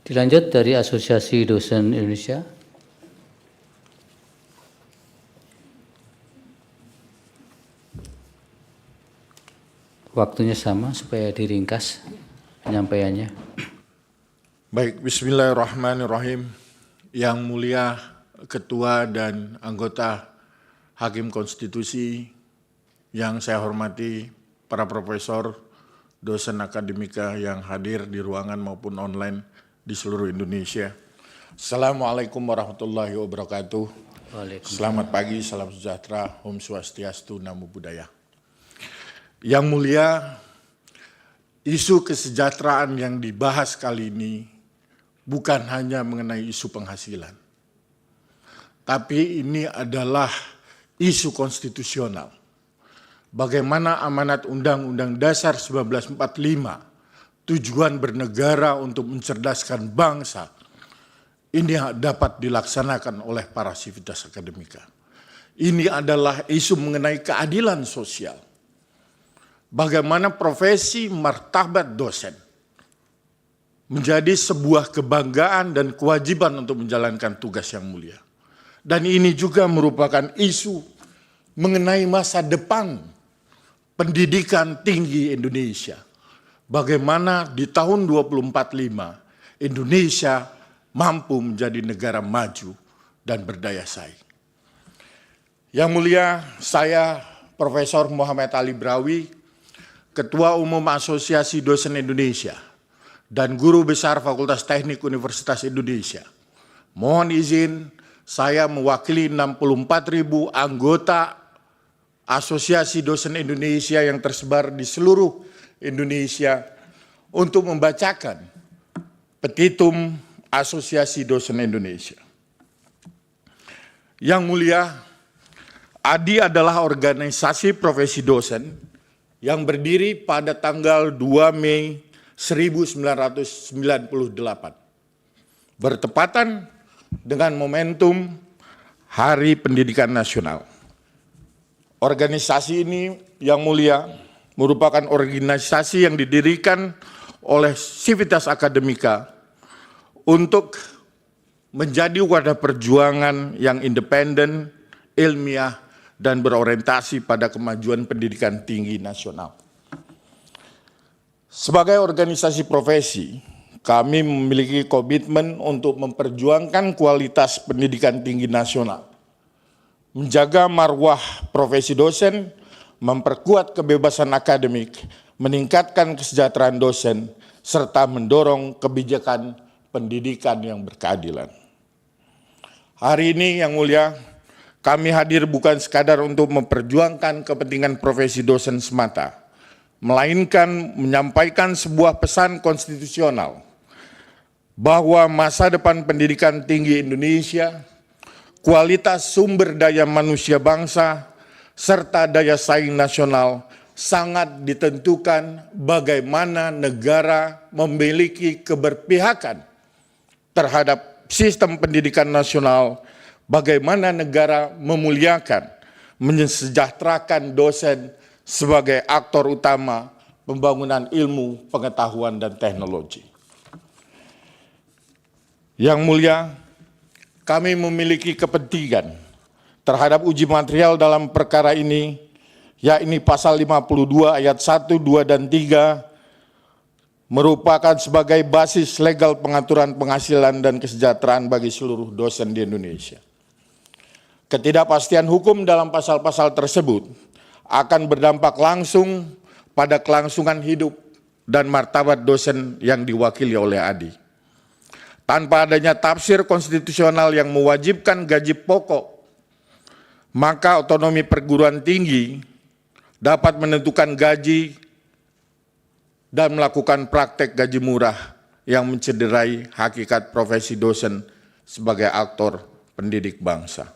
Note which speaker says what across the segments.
Speaker 1: Dilanjut dari Asosiasi Dosen Indonesia. Waktunya sama supaya diringkas penyampaiannya.
Speaker 2: Baik, bismillahirrahmanirrahim. Yang mulia Ketua dan anggota Hakim Konstitusi yang saya hormati, para profesor, dosen akademika yang hadir di ruangan maupun online di seluruh Indonesia. Assalamualaikum warahmatullahi wabarakatuh. Selamat pagi, salam sejahtera, Om Swastiastu, Namo Buddhaya. Yang mulia, isu kesejahteraan yang dibahas kali ini bukan hanya mengenai isu penghasilan, tapi ini adalah isu konstitusional. Bagaimana amanat Undang-Undang Dasar 1945, tujuan bernegara untuk mencerdaskan bangsa, ini dapat dilaksanakan oleh para sivitas akademika. Ini adalah isu mengenai keadilan sosial. Bagaimana profesi martabat dosen menjadi sebuah kebanggaan dan kewajiban untuk menjalankan tugas yang mulia. Dan ini juga merupakan isu mengenai masa depan pendidikan tinggi Indonesia. Bagaimana di tahun 2045 Indonesia mampu menjadi negara maju dan berdaya saing. Yang mulia, saya Profesor Muhammad Ali Brawi, Ketua Umum Asosiasi Dosen Indonesia dan Guru Besar Fakultas Teknik Universitas Indonesia. Mohon izin saya mewakili 64.000 anggota Asosiasi Dosen Indonesia yang tersebar di seluruh Indonesia untuk membacakan petitum Asosiasi Dosen Indonesia. Yang mulia, ADI adalah organisasi profesi dosen yang berdiri pada tanggal 2 Mei 1998. Bertepatan dengan momentum Hari Pendidikan Nasional. Organisasi ini yang mulia merupakan organisasi yang didirikan oleh sivitas akademika untuk menjadi wadah perjuangan yang independen, ilmiah, dan berorientasi pada kemajuan pendidikan tinggi nasional. Sebagai organisasi profesi, kami memiliki komitmen untuk memperjuangkan kualitas pendidikan tinggi nasional, menjaga marwah profesi dosen, memperkuat kebebasan akademik, meningkatkan kesejahteraan dosen, serta mendorong kebijakan pendidikan yang berkeadilan. Hari ini yang mulia, kami hadir bukan sekadar untuk memperjuangkan kepentingan profesi dosen semata, melainkan menyampaikan sebuah pesan konstitusional bahwa masa depan pendidikan tinggi Indonesia, kualitas sumber daya manusia bangsa, serta daya saing nasional sangat ditentukan bagaimana negara memiliki keberpihakan terhadap sistem pendidikan nasional, bagaimana negara memuliakan, mensejahterakan dosen sebagai aktor utama pembangunan ilmu, pengetahuan, dan teknologi. Yang mulia, kami memiliki kepentingan terhadap uji material dalam perkara ini, yakni pasal 52 ayat 1, 2, dan 3, merupakan sebagai basis legal pengaturan penghasilan dan kesejahteraan bagi seluruh dosen di Indonesia. Ketidakpastian hukum dalam pasal-pasal tersebut akan berdampak langsung pada kelangsungan hidup dan martabat dosen yang diwakili oleh ADI. Tanpa adanya tafsir konstitusional yang mewajibkan gaji pokok, maka otonomi perguruan tinggi dapat menentukan gaji dan melakukan praktek gaji murah yang mencederai hakikat profesi dosen sebagai aktor pendidik bangsa.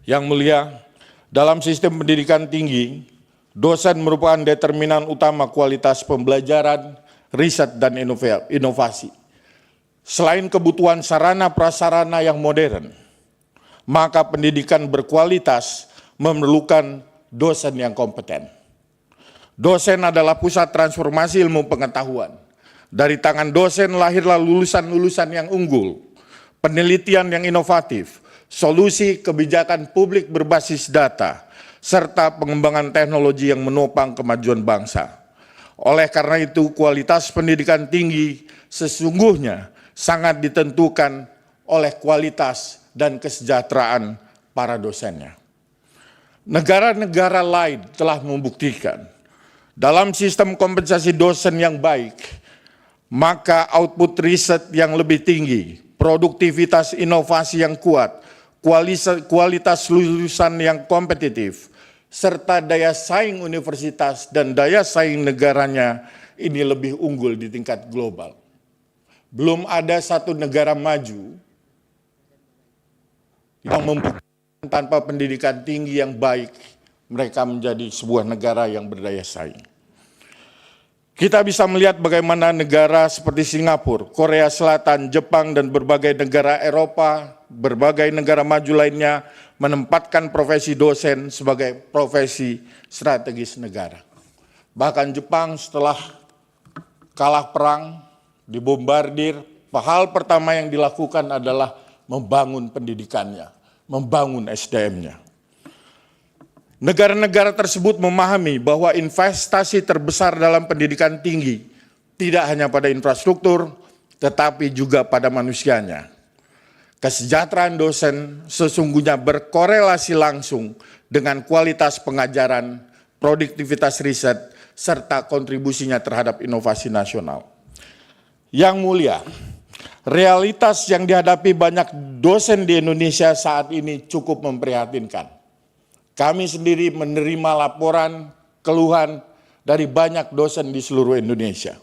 Speaker 2: Yang mulia, dalam sistem pendidikan tinggi, dosen merupakan determinan utama kualitas pembelajaran, riset, dan inovasi. Selain kebutuhan sarana prasarana yang modern, maka pendidikan berkualitas memerlukan dosen yang kompeten. Dosen adalah pusat transformasi ilmu pengetahuan Dari tangan dosen lahirlah lulusan-lulusan yang unggul, penelitian yang inovatif, solusi kebijakan publik berbasis data, serta pengembangan teknologi yang menopang kemajuan bangsa. Oleh karena itu, kualitas pendidikan tinggi sesungguhnya sangat ditentukan oleh kualitas dan kesejahteraan para dosennya. Negara-negara lain telah membuktikan dalam sistem kompensasi dosen yang baik, maka output riset yang lebih tinggi, produktivitas inovasi yang kuat, kualitas lulusan yang kompetitif, serta daya saing universitas dan daya saing negaranya ini lebih unggul di tingkat global. Belum ada satu negara maju yang membuktikan tanpa pendidikan tinggi yang baik, mereka menjadi sebuah negara yang berdaya saing. Kita bisa melihat bagaimana negara seperti Singapura, Korea Selatan, Jepang, dan berbagai negara Eropa, berbagai negara maju lainnya menempatkan profesi dosen sebagai profesi strategis negara. Bahkan Jepang setelah kalah perang, dibombardir, hal pertama yang dilakukan adalah membangun pendidikannya, membangun SDM-nya. Negara-negara tersebut memahami bahwa investasi terbesar dalam pendidikan tinggi tidak hanya pada infrastruktur, tetapi juga pada manusianya. Kesejahteraan dosen sesungguhnya berkorelasi langsung dengan kualitas pengajaran, produktivitas riset, serta kontribusinya terhadap inovasi nasional. Yang mulia, realitas yang dihadapi banyak dosen di Indonesia saat ini cukup memprihatinkan. Kami sendiri menerima laporan, keluhan dari banyak dosen di seluruh Indonesia.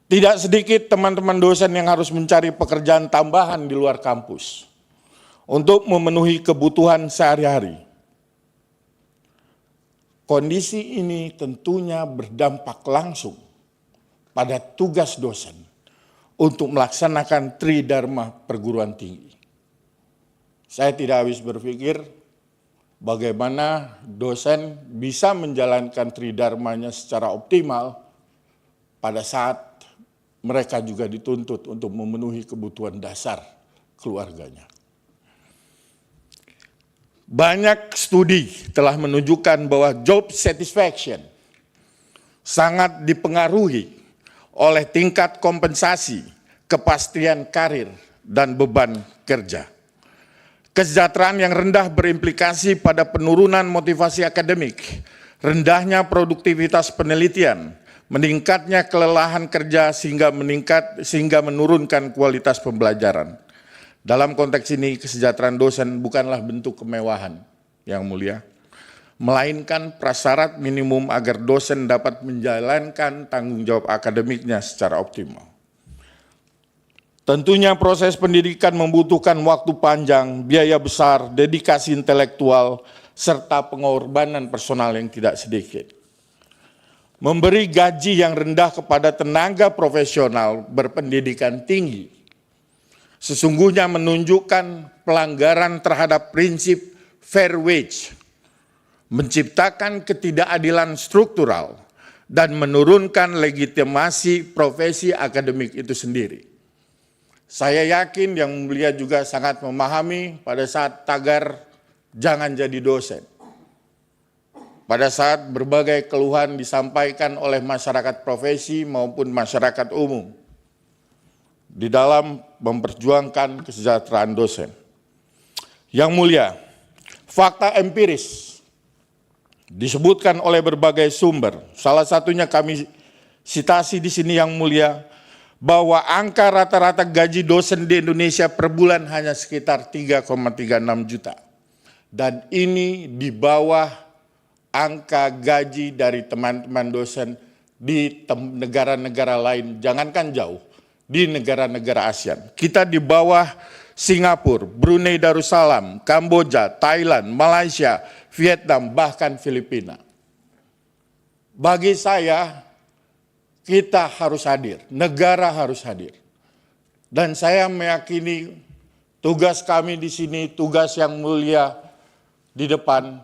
Speaker 2: Tidak sedikit teman-teman dosen yang harus mencari pekerjaan tambahan di luar kampus untuk memenuhi kebutuhan sehari-hari. Kondisi ini tentunya berdampak langsung pada tugas dosen untuk melaksanakan tridharma perguruan tinggi. Saya tidak habis berpikir bagaimana dosen bisa menjalankan tridharmanya secara optimal pada saat mereka juga dituntut untuk memenuhi kebutuhan dasar keluarganya. Banyak studi telah menunjukkan bahwa job satisfaction sangat dipengaruhi oleh tingkat kompensasi, kepastian karir, dan beban kerja. Kesejahteraan yang rendah berimplikasi pada penurunan motivasi akademik, rendahnya produktivitas penelitian, meningkatnya kelelahan kerja sehingga menurunkan kualitas pembelajaran. Dalam konteks ini, kesejahteraan dosen bukanlah bentuk kemewahan, Yang Mulia, melainkan prasyarat minimum agar dosen dapat menjalankan tanggung jawab akademiknya secara optimal. Tentunya proses pendidikan membutuhkan waktu panjang, biaya besar, dedikasi intelektual, serta pengorbanan personal yang tidak sedikit. Memberi gaji yang rendah kepada tenaga profesional berpendidikan tinggi sesungguhnya menunjukkan pelanggaran terhadap prinsip fair wage, menciptakan ketidakadilan struktural, dan menurunkan legitimasi profesi akademik itu sendiri. Saya yakin Yang Mulia juga sangat memahami pada saat tagar jangan jadi dosen. Pada saat berbagai keluhan disampaikan oleh masyarakat profesi maupun masyarakat umum di dalam memperjuangkan kesejahteraan dosen. Yang Mulia, fakta empiris disebutkan oleh berbagai sumber, salah satunya kami citasi di sini Yang Mulia, bahwa angka rata-rata gaji dosen di Indonesia per bulan hanya sekitar 3,36 juta. Dan ini di bawah angka gaji dari teman-teman dosen di negara-negara lain, jangankan jauh, di negara-negara ASEAN. Kita di bawah Singapura, Brunei Darussalam, Kamboja, Thailand, Malaysia, Vietnam, bahkan Filipina. Bagi saya, kita harus hadir, negara harus hadir. Dan saya meyakini tugas kami di sini, tugas Yang Mulia di depan,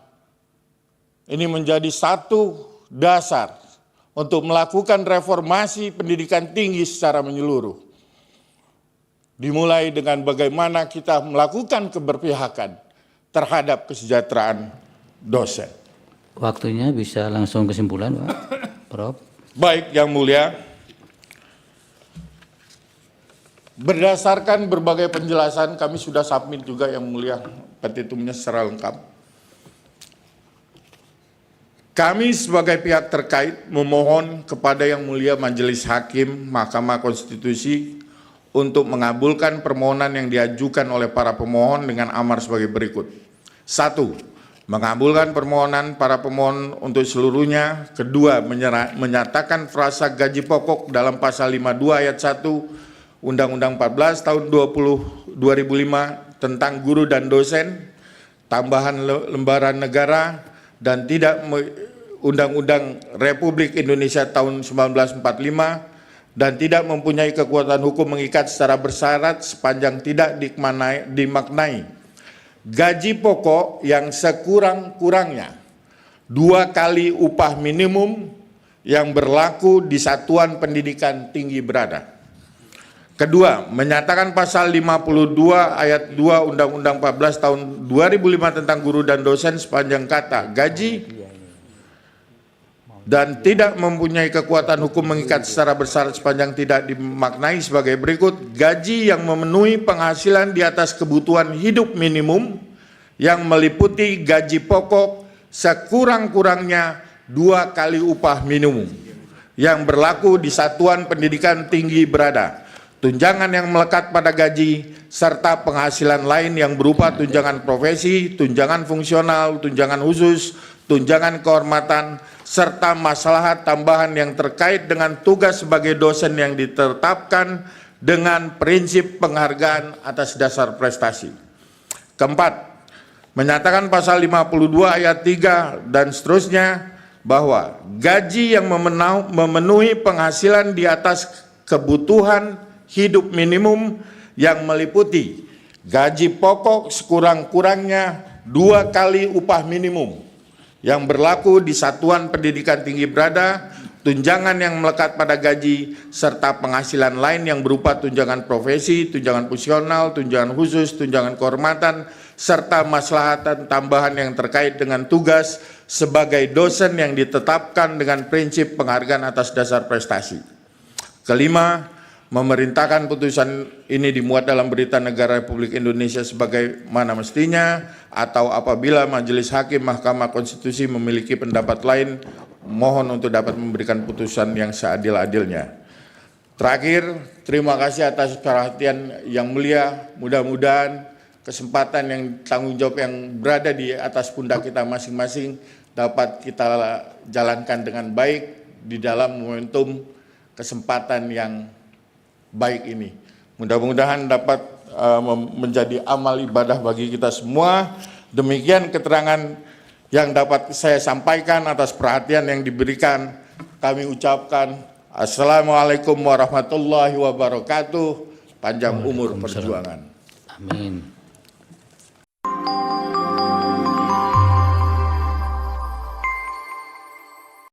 Speaker 2: ini menjadi satu dasar untuk melakukan reformasi pendidikan tinggi secara menyeluruh. Dimulai dengan bagaimana kita melakukan keberpihakan terhadap kesejahteraan dosen.
Speaker 1: Waktunya bisa langsung kesimpulan, Pak. Prof.
Speaker 2: Baik, Yang Mulia. Berdasarkan berbagai penjelasan, kami sudah submit juga Yang Mulia petitumnya secara lengkap. Kami sebagai pihak terkait memohon kepada Yang Mulia Majelis Hakim Mahkamah Konstitusi untuk mengabulkan permohonan yang diajukan oleh para pemohon dengan amar sebagai berikut. 1. Mengabulkan permohonan para pemohon untuk seluruhnya. 2. Menyatakan frasa gaji pokok dalam pasal 52 ayat 1 Undang-Undang 14 tahun 2005 tentang guru dan dosen, tambahan lembaran negara, dan tidak Undang-Undang Republik Indonesia tahun 1945 dan tidak mempunyai kekuatan hukum mengikat secara bersyarat sepanjang tidak dimaknai gaji pokok yang sekurang-kurangnya 2 kali upah minimum yang berlaku di satuan pendidikan tinggi berada. Kedua, menyatakan pasal 52 ayat 2 Undang-Undang 14 tahun 2005 tentang guru dan dosen sepanjang kata gaji dan tidak mempunyai kekuatan hukum mengikat secara bersyarat sepanjang tidak dimaknai sebagai berikut. Gaji yang memenuhi penghasilan di atas kebutuhan hidup minimum yang meliputi gaji pokok sekurang-kurangnya 2 kali upah minimum yang berlaku di satuan pendidikan tinggi berada. Tunjangan yang melekat pada gaji, serta penghasilan lain yang berupa tunjangan profesi, tunjangan fungsional, tunjangan khusus, tunjangan kehormatan, serta maslahat tambahan yang terkait dengan tugas sebagai dosen yang ditetapkan dengan prinsip penghargaan atas dasar prestasi. Keempat, menyatakan pasal 52 ayat 3 dan seterusnya bahwa gaji yang memenuhi penghasilan di atas kebutuhan hidup minimum yang meliputi gaji pokok sekurang-kurangnya 2 kali upah minimum yang berlaku di satuan pendidikan tinggi berada, tunjangan yang melekat pada gaji, serta penghasilan lain yang berupa tunjangan profesi, tunjangan fungsional, tunjangan khusus, tunjangan kehormatan, serta maslahatan tambahan yang terkait dengan tugas sebagai dosen yang ditetapkan dengan prinsip penghargaan atas dasar prestasi. Kelima, memerintahkan putusan ini dimuat dalam Berita Negara Republik Indonesia sebagaimana mestinya, atau apabila Majelis Hakim Mahkamah Konstitusi memiliki pendapat lain, mohon untuk dapat memberikan putusan yang seadil-adilnya. Terakhir, terima kasih atas perhatian Yang Mulia. Mudah-mudahan kesempatan yang tanggung jawab yang berada di atas pundak kita masing-masing dapat kita jalankan dengan baik di dalam momentum kesempatan yang baik ini. Mudah-mudahan dapat menjadi amal ibadah bagi kita semua. Demikian keterangan yang dapat saya sampaikan atas perhatian yang diberikan. Kami ucapkan Assalamualaikum warahmatullahi wabarakatuh. Panjang umur perjuangan.
Speaker 1: Amin.